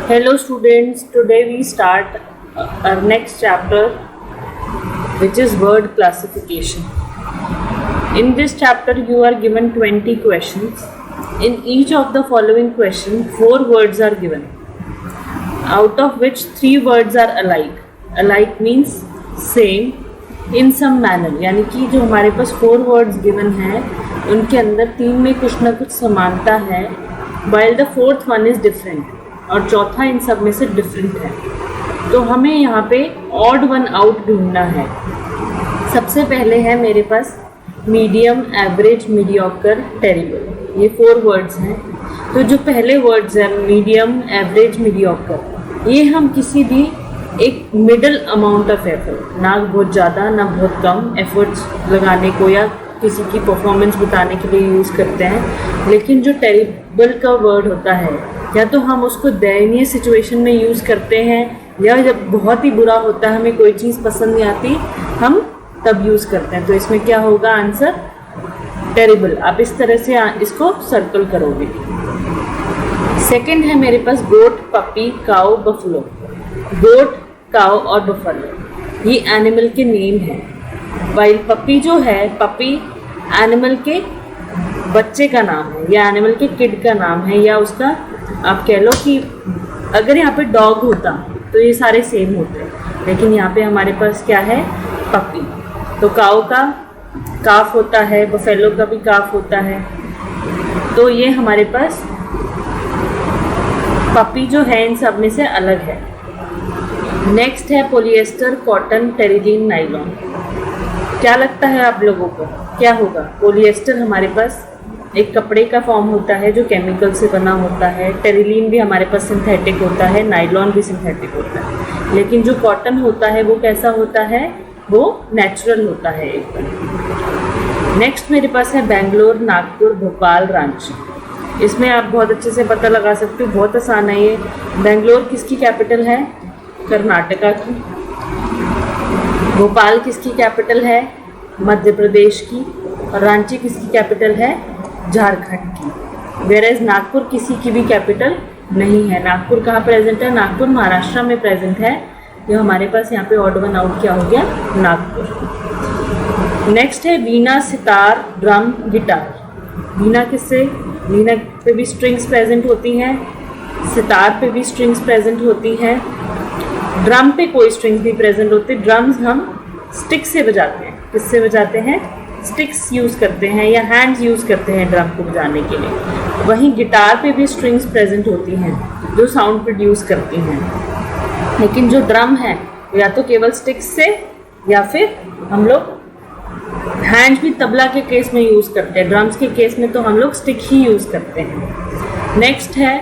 Hello students, today we start our next chapter, which is word classification. In this chapter you are given 20 questions. In each of the following questions 4 words are given, out of which 3 words are alike. Alike means same in some manner, यानी कि जो हमारे पास 4 words given हैं उनके अंदर 3 में कुछ ना कुछ समानता है, while the fourth one is different, और चौथा इन सब में से डिफरेंट है. तो हमें यहाँ पे ऑड वन आउट ढूंढना है. सबसे पहले है मेरे पास मीडियम, एवरेज, मीडियोकर, टेरिबल. ये 4 वर्ड्स हैं. तो जो पहले वर्ड्स हैं मीडियम, एवरेज, मीडियोकर, ये हम किसी भी एक मिडल अमाउंट ऑफ एफर्ट, ना बहुत ज़्यादा ना बहुत कम एफर्ट्स लगाने को या किसी की परफॉर्मेंस बताने के लिए यूज़ करते हैं. लेकिन जो टेरिबल का वर्ड होता है, या तो हम उसको दयनीय सिचुएशन में यूज़ करते हैं, या जब बहुत ही बुरा होता है, हमें कोई चीज़ पसंद नहीं आती, हम तब यूज़ करते हैं. तो इसमें क्या होगा आंसर? टेरिबल. आप इस तरह से इसको सर्कल करोगे. सेकंड है मेरे पास गोट, पपी, काऊ, बफलो. गोट, काऊ और बफलो ये एनिमल के नेम हैं. वाइल पपी जो है, पपी एनिमल के बच्चे का नाम है, या एनिमल के किड का नाम है, या उसका आप कह लो कि अगर यहाँ पे डॉग होता तो ये सारे सेम होते हैं, लेकिन यहाँ पे हमारे पास क्या है? पपी. तो काऊ का काफ होता है, बफेलो का भी काफ होता है. तो ये हमारे पास पपी जो है इन सब में से अलग है. नेक्स्ट है पोलिएस्टर, कॉटन, टेरिलीन, नाइलॉन. क्या लगता है आप लोगों को क्या होगा? पोलिएस्टर हमारे पास एक कपड़े का फॉर्म होता है जो केमिकल से बना होता है. टेरिलीन भी हमारे पास सिंथेटिक होता है, नाइलॉन भी सिंथेटिक होता है. लेकिन जो कॉटन होता है वो कैसा होता है? वो नेचुरल होता है एकदम. नेक्स्ट मेरे पास है बेंगलोर, नागपुर, भोपाल, रांची. इसमें आप बहुत अच्छे से पता लगा सकते हो, बहुत आसान है ये. बेंगलोर किसकी कैपिटल है? कर्नाटका की. भोपाल किसकी कैपिटल है? मध्य प्रदेश की. और रांची किसकी कैपिटल है? झारखंड की. वेयरएज नागपुर किसी की भी कैपिटल नहीं है. नागपुर कहाँ प्रेजेंट है? नागपुर महाराष्ट्र में प्रेजेंट है. जो हमारे पास यहाँ पे ऑड वन आउट क्या हो गया? नागपुर. नेक्स्ट है वीणा, सितार, ड्रम, गिटार. वीणा किससे? वीणा पे भी स्ट्रिंग्स प्रेजेंट होती हैं, सितार पे भी स्ट्रिंग्स प्रेजेंट होती हैं, ड्रम पे कोई स्ट्रिंग्स भी प्रेजेंट होते. ड्रम्स हम स्टिक से बजाते हैं. किससे बजाते हैं? स्टिक्स यूज़ करते हैं या हैंड्स यूज़ करते हैं ड्रम को बजाने के लिए. वहीं गिटार पे भी स्ट्रिंग्स प्रेजेंट होती हैं जो साउंड प्रोड्यूस करती हैं. लेकिन जो ड्रम है या तो केवल स्टिक्स से, या फिर हम लोग हैंड्स भी तबला के केस में यूज़ करते हैं. ड्रम्स के केस में तो हम लोग स्टिक ही यूज़ करते हैं. नेक्स्ट है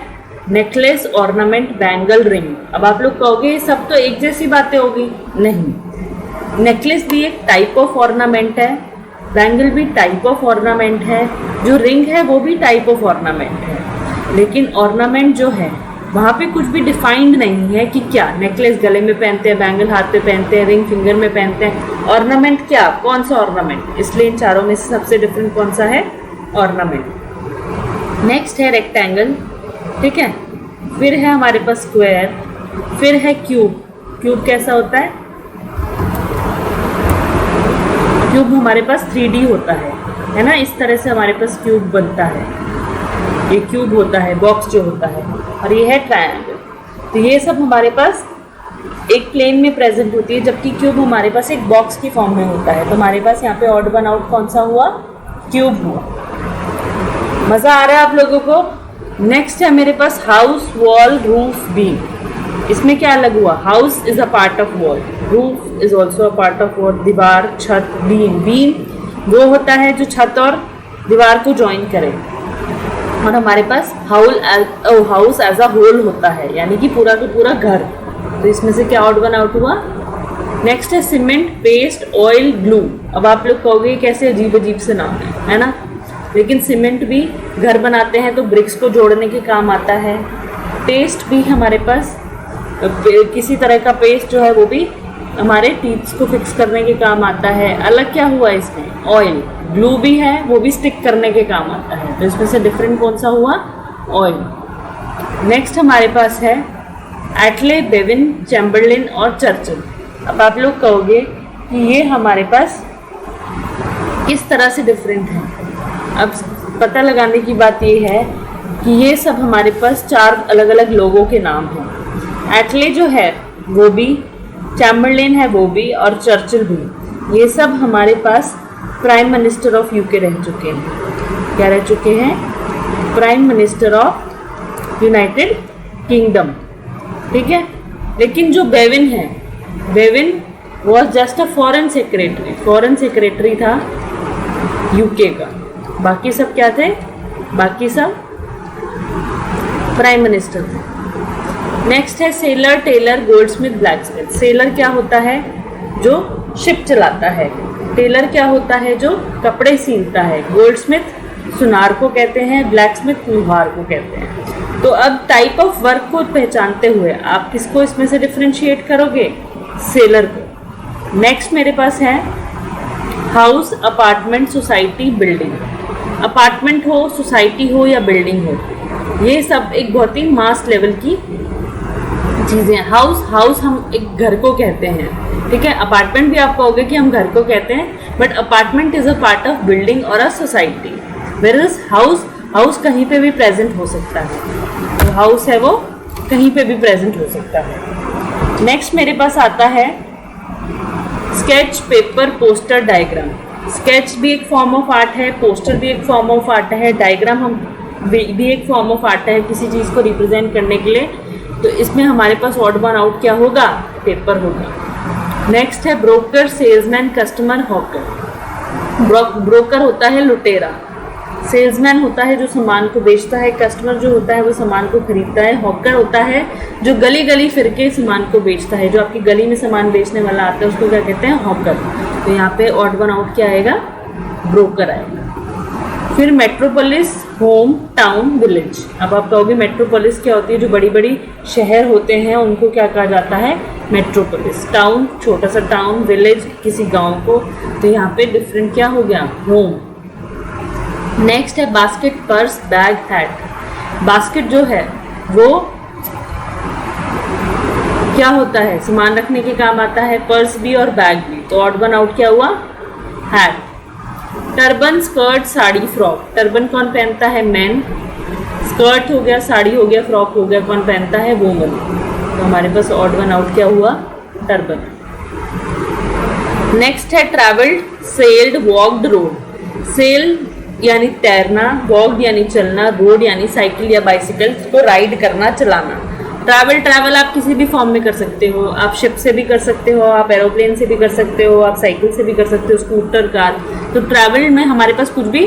नेकलेस, ऑर्नामेंट, बैंगल, रिंग. अब आप लोग कहोगे ये सब तो एक जैसी बातें होगी. नहीं, नेकलेस भी एक टाइप ऑफ ऑर्नामेंट है, बैंगल भी टाइप ऑफ ऑर्नामेंट है, जो रिंग है वो भी टाइप ऑफ ऑर्नामेंट है. लेकिन ऑर्नामेंट जो है वहाँ पे कुछ भी डिफाइंड नहीं है कि क्या. नेकलेस गले में पहनते हैं, बैंगल हाथ पे पहनते हैं, रिंग फिंगर में पहनते हैं. ऑर्नामेंट क्या? कौन सा ऑर्नामेंट? इसलिए इन चारों में से सबसे डिफरेंट कौन सा है? ऑर्नामेंट. नेक्स्ट है रेक्टेंगल. ठीक है. फिर है हमारे पास स्क्वायर. फिर है क्यूब. क्यूब कैसा होता है? क्यूब हमारे पास 3D होता है ना. इस तरह से हमारे पास क्यूब बनता है. ये क्यूब होता है, बॉक्स जो होता है. और ये है ट्रायंगल. तो ये सब हमारे पास एक प्लेन में प्रेजेंट होती है, जबकि क्यूब हमारे पास एक बॉक्स की फॉर्म में होता है. तो हमारे पास यहाँ पे ऑड वन आउट कौन सा हुआ? क्यूब हुआ. मज़ा आ रहा है आप लोगों को? नेक्स्ट है मेरे पास हाउस, वॉल, रूफ, बीम. इसमें क्या अलग हुआ? House is a part of wall, roof is also a part of wall. दीवार, छत, बीम. बीम वो होता है जो छत और दीवार को ज्वाइन करे. और हमारे पास हाउस एज अ होल होता है, यानी कि पूरा का पूरा घर. तो इसमें से क्या ऑड वन आउट हुआ? नेक्स्ट है सीमेंट, पेस्ट, ऑयल, ग्लू. अब आप लोग कहोगे कैसे अजीब अजीब से नाम है ना. लेकिन सीमेंट भी घर बनाते हैं तो ब्रिक्स को जोड़ने के काम आता है. पेस्ट भी हमारे पास किसी तरह का पेस्ट जो है वो भी हमारे टीथ्स को फिक्स करने के काम आता है. अलग क्या हुआ इसमें? ऑयल. ग्लू भी है, वो भी स्टिक करने के काम आता है. तो इसमें से डिफरेंट कौन सा हुआ? ऑयल. नेक्स्ट हमारे पास है एटले, बेविन, चैम्बरलिन और चर्चिल। अब आप लोग कहोगे कि ये हमारे पास किस तरह से डिफरेंट है। अब पता लगाने की बात ये है कि ये सब हमारे पास 4 अलग अलग लोगों के नाम हैं। एटले जो है वो भी, चैम्बरलिन है वो भी, और चर्चिल भी। ये सब हमारे पास प्राइम मिनिस्टर ऑफ यूके रह चुके हैं। क्या रह चुके हैं? Prime minister of United Kingdom. ठीक है। लेकिन जो बेविन है, Bevin was just a foreign secretary. Foreign secretary था यूके का। बाकी सब क्या थे? बाकी सब प्राइम मिनिस्टर थे। नेक्स्ट है sailor, tailor, goldsmith, blacksmith. Sailor क्या होता है? जो शिप चलाता है। टेलर क्या होता है? जो कपड़े सीलता है। गोल्डस्मिथ सुनार को कहते हैं। ब्लैकस्मिथ लुहार को कहते हैं। तो अब टाइप ऑफ वर्क को पहचानते हुए आप किसको इसमें से डिफ्रेंशिएट करोगे? सेलर को। नेक्स्ट मेरे पास है house, apartment, society, building. Apartment हो, सोसाइटी हो या बिल्डिंग हो, ये सब एक बहुत ही मास लेवल की चीज़ें। हाउस हम एक घर को कहते हैं। ठीक है। अपार्टमेंट भी आप कहोगे कि हम घर को कहते हैं, but apartment is a part of building और अ सोसाइटी। वेयरएज हाउस कहीं पे भी प्रेजेंट हो सकता है। जो हाउस है वो कहीं पे भी प्रेजेंट हो सकता है। नेक्स्ट मेरे पास आता है sketch, paper, poster, diagram. Sketch भी एक फॉर्म ऑफ आर्ट है, पोस्टर भी एक फॉर्म ऑफ आर्ट है, डायग्राम हम भी एक फॉर्म ऑफ आर्ट है किसी चीज़ को रिप्रेजेंट करने के लिए। तो इसमें हमारे पास ऑड वन आउट क्या होगा? पेपर होगा। नेक्स्ट है broker, salesman, customer, hawker. Broker होता है लुटेरा। सेल्समैन होता है जो सामान को बेचता है। कस्टमर जो होता है वो सामान को खरीदता है। हॉकर होता है जो गली गली फिर के सामान को बेचता है। जो आपकी गली में सामान बेचने वाला आता है उसको क्या कहते हैं? हॉकर। तो यहाँ पे ऑड वन आउट क्या आएगा? ब्रोकर आएगा। फिर मेट्रोपोलिस, होम, टाउन, विलेज। अब आप कहोगे मेट्रोपोलिस क्या होती है? जो बड़ी बड़ी शहर होते हैं उनको क्या कहा जाता है? मेट्रोपोलिस। टाउन छोटा सा टाउन, विलेज किसी गांव को। तो यहाँ पे डिफरेंट क्या हो गया? होम। नेक्स्ट है basket, purse, bag, hat. Basket जो है वो क्या होता है? सामान रखने के काम आता है। पर्स भी और बैग भी। तो ऑड वन आउट क्या हुआ? Hat. Turban, skirt, sari, frock. Turban कौन पहनता है? मैन। स्कर्ट हो गया, साड़ी हो गया, फ्रॉक हो गया, कौन पहनता है? वुमन। तो हमारे पास ऑड वन आउट क्या हुआ? टर्बन। नेक्स्ट है travelled, sailed, walked, rode. Sail यानी तैरना, वॉक्ड यानी चलना, रोड यानी साइकिल या बाइसिकल को राइड करना, चलाना। ट्रैवल आप किसी भी फॉर्म में कर सकते हो। आप शिप से भी कर सकते हो, आप एरोप्लेन से भी कर सकते हो, आप साइकिल से भी कर सकते हो, स्कूटर, कार। तो ट्रैवल में हमारे पास कुछ भी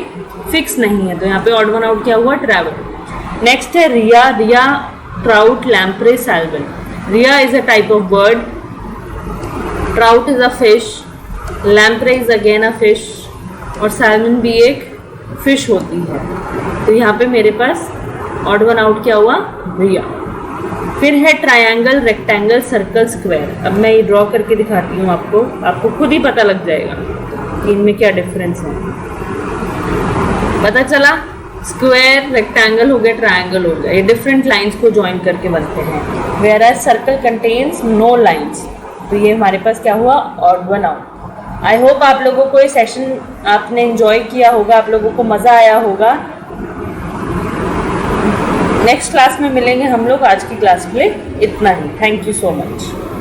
फिक्स नहीं है। तो यहाँ पे ऑड वन आउट क्या हुआ? ट्रैवल। नेक्स्ट है rhea, trout, lamprey, salmon. Rhea is a type of bird, trout is a fish, lamprey is again a fish, और सैल्मन भी एक फिश होती है। तो यहाँ पे मेरे पास ऑड वन आउट क्या हुआ? रिया। फिर है ट्रायंगल, रेक्टेंगल, सर्कल, स्क्वायर। अब मैं ये ड्रॉ करके दिखाती हूँ आपको खुद ही पता लग जाएगा कि इनमें क्या डिफरेंस है। पता चला? स्क्वायर, रेक्टेंगल हो गया, ट्रायंगल हो गया, ये डिफरेंट लाइंस को ज्वाइन करके बनते हैं। Whereas circle contains no lines. तो ये हमारे पास क्या हुआ? Odd one out. I hope आप लोगों को ये सेशन आपने एंजॉय किया होगा, आप लोगों को मज़ा आया होगा। नेक्स्ट क्लास में मिलेंगे हम लोग। आज की क्लास के लिए इतना ही। Thank you so much.